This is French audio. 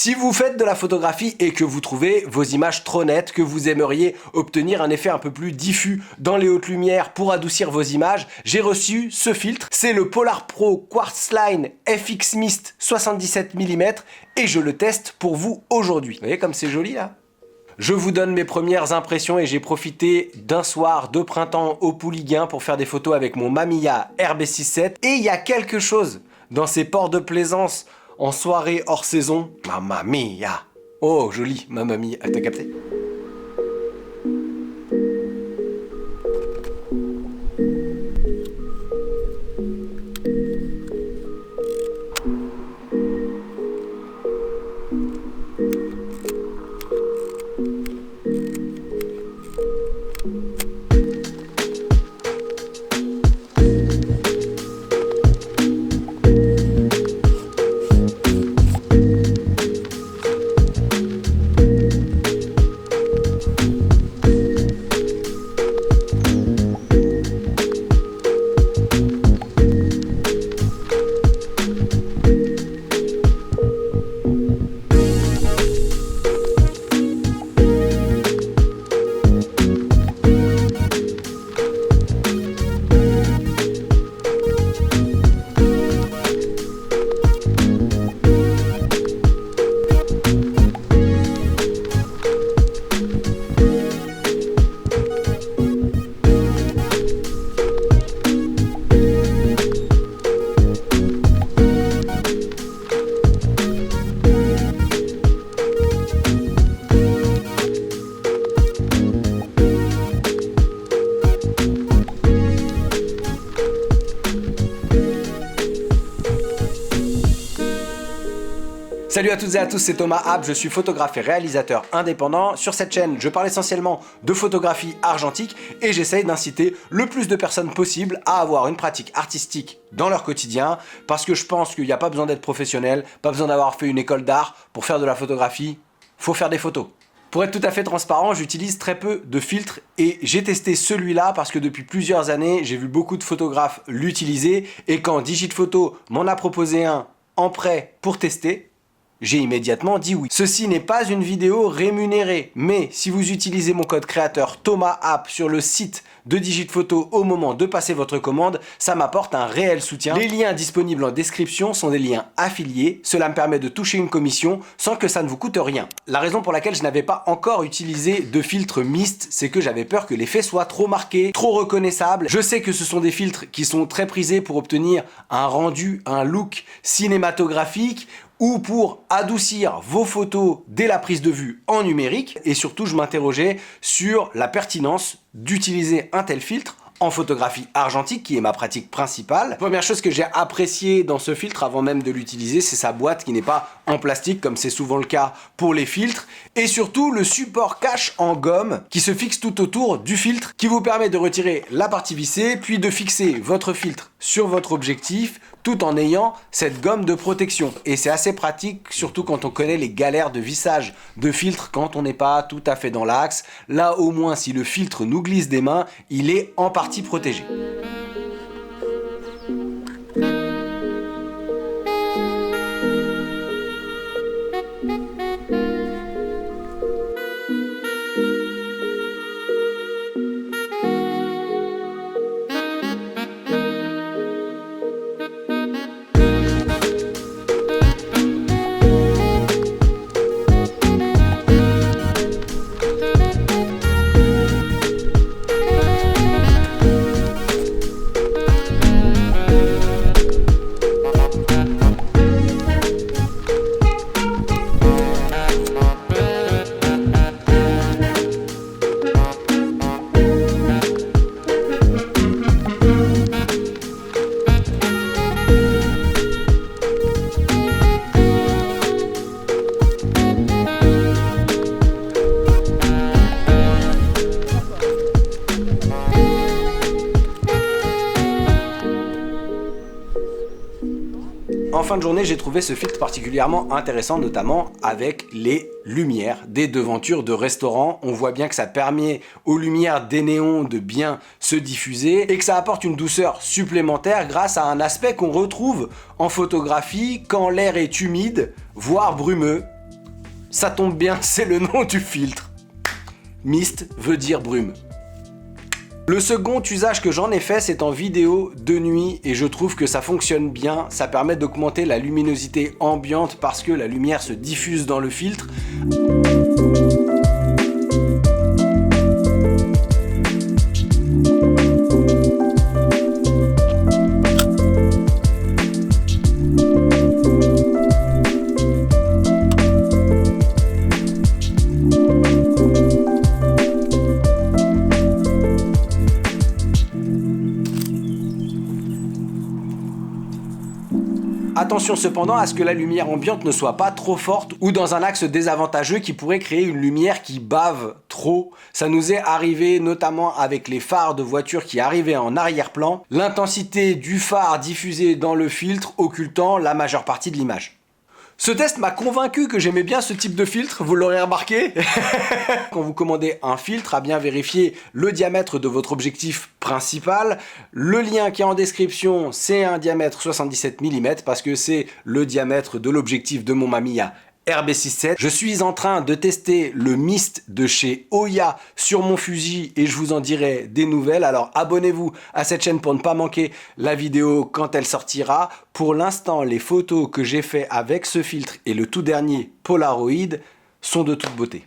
Si vous faites de la photographie et que vous trouvez vos images trop nettes, que vous aimeriez obtenir un effet un peu plus diffus dans les hautes lumières pour adoucir vos images, j'ai reçu ce filtre. C'est le Polar Pro Quartzline FX Mist 77 mm et je le teste pour vous aujourd'hui. Vous voyez comme c'est joli là ? Je vous donne mes premières impressions et j'ai profité d'un soir de printemps au Pouliguen pour faire des photos avec mon Mamiya RB67. Et il y a quelque chose dans ces ports de plaisance en soirée hors saison. Mamma mia! Oh, joli, mamma mia. Ah, t'as capté? Salut à toutes et à tous, c'est Thomas App, je suis photographe et réalisateur indépendant. Sur cette chaîne, je parle essentiellement de photographie argentique et j'essaye d'inciter le plus de personnes possible à avoir une pratique artistique dans leur quotidien parce que je pense qu'il n'y a pas besoin d'être professionnel, pas besoin d'avoir fait une école d'art pour faire de la photographie, faut faire des photos. Pour être tout à fait transparent, j'utilise très peu de filtres et j'ai testé celui-là parce que depuis plusieurs années, j'ai vu beaucoup de photographes l'utiliser et quand Digitphoto m'en a proposé un en prêt pour tester, j'ai immédiatement dit oui. Ceci n'est pas une vidéo rémunérée, mais si vous utilisez mon code créateur Thomas App sur le site de Digitphoto au moment de passer votre commande, ça m'apporte un réel soutien. Les liens disponibles en description sont des liens affiliés, cela me permet de toucher une commission sans que ça ne vous coûte rien. La raison pour laquelle je n'avais pas encore utilisé de filtre mist, c'est que j'avais peur que l'effet soit trop marqué, trop reconnaissable. Je sais que ce sont des filtres qui sont très prisés pour obtenir un rendu, un look cinématographique, ou pour adoucir vos photos dès la prise de vue en numérique. Et surtout, je m'interrogeais sur la pertinence d'utiliser un tel filtre en photographie argentique, qui est ma pratique principale. Première chose que j'ai appréciée dans ce filtre avant même de l'utiliser, c'est sa boîte qui n'est pas en plastique comme c'est souvent le cas pour les filtres. Et surtout le support cache en gomme qui se fixe tout autour du filtre, qui vous permet de retirer la partie vissée, puis de fixer votre filtre sur votre objectif, tout en ayant cette gomme de protection. Et c'est assez pratique, surtout quand on connaît les galères de vissage de filtre quand on n'est pas tout à fait dans l'axe. Là, au moins, si le filtre nous glisse des mains, il est en partie protégé. En fin de journée, j'ai trouvé ce filtre particulièrement intéressant, notamment avec les lumières des devantures de restaurants. On voit bien que ça permet aux lumières des néons de bien se diffuser et que ça apporte une douceur supplémentaire grâce à un aspect qu'on retrouve en photographie quand l'air est humide, voire brumeux. Ça tombe bien, c'est le nom du filtre. Mist veut dire brume. Le second usage que j'en ai fait, c'est en vidéo de nuit et je trouve que ça fonctionne bien. Ça permet d'augmenter la luminosité ambiante parce que la lumière se diffuse dans le filtre. Attention cependant à ce que la lumière ambiante ne soit pas trop forte ou dans un axe désavantageux qui pourrait créer une lumière qui bave trop. Ça nous est arrivé notamment avec les phares de voitures qui arrivaient en arrière-plan. L'intensité du phare diffusée dans le filtre occultant la majeure partie de l'image. Ce test m'a convaincu que j'aimais bien ce type de filtre, vous l'aurez remarqué. Quand vous commandez un filtre, à bien vérifier le diamètre de votre objectif principal. Le lien qui est en description, c'est un diamètre 77 mm parce que c'est le diamètre de l'objectif de mon Mamiya RB67. Je suis en train de tester le Mist de chez Oya sur mon Fuji et je vous en dirai des nouvelles. Alors abonnez-vous à cette chaîne pour ne pas manquer la vidéo quand elle sortira. Pour l'instant, les photos que j'ai fait avec ce filtre et le tout dernier Polaroid sont de toute beauté.